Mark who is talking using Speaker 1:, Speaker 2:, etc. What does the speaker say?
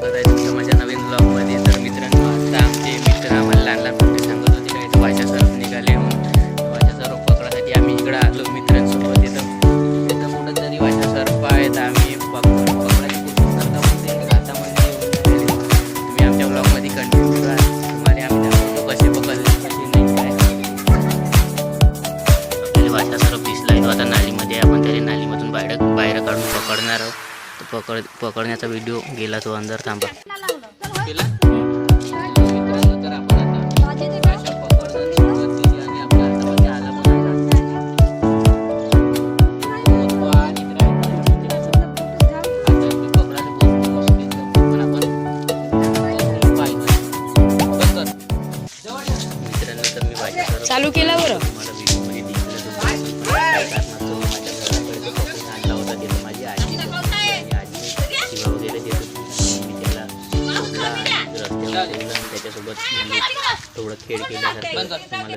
Speaker 1: स्वागत आहे तुमचं माझ्या नवीन ब्लॉगमध्ये. तर मित्रांनो, आता आमचे मित्र आम्हाला लहान लहान मुले सांगत होते काय तर भाषा सर्फ निघाले म्हणून. भाषा सर्फ पकडायसाठी आम्ही इकडं आलो मित्रांसोबत. तिथं कुठं तरी भाषा सर्फ आहे, तर आम्ही पकडायची कोशिश करता म्हणते हातामध्ये. तुम्ही आमच्या ब्लॉगमध्ये कंटिन्यू करा, तुम्हाला आम्ही दाखवतो कसे पकडले कसे नाही काय. आपल्याला भाषा सर्फ दिसला आहे, तो आता नालीमध्ये आपण त्याला नालीमधून बाहेर काढून पकडणार आहोत. पकडण्याचा व्हिडिओ गेला तो अंदर. थांबा केला मित्रांनो. तर आपण आता भाषा पकडण्याची सुरुवात केली आणि आपल्या हातामध्ये आला मित्रांनो. तर मी भाषा
Speaker 2: चालू केला बरं.
Speaker 1: मला व्हिडिओमध्ये दिसलं आणला होता. तिथं माझी आजी शिवा वगैरे देत होती. मी त्याला सोडला रस्त्यावर, त्याच्यासोबत थोडं खेळ केल्यासारखं तुम्हाला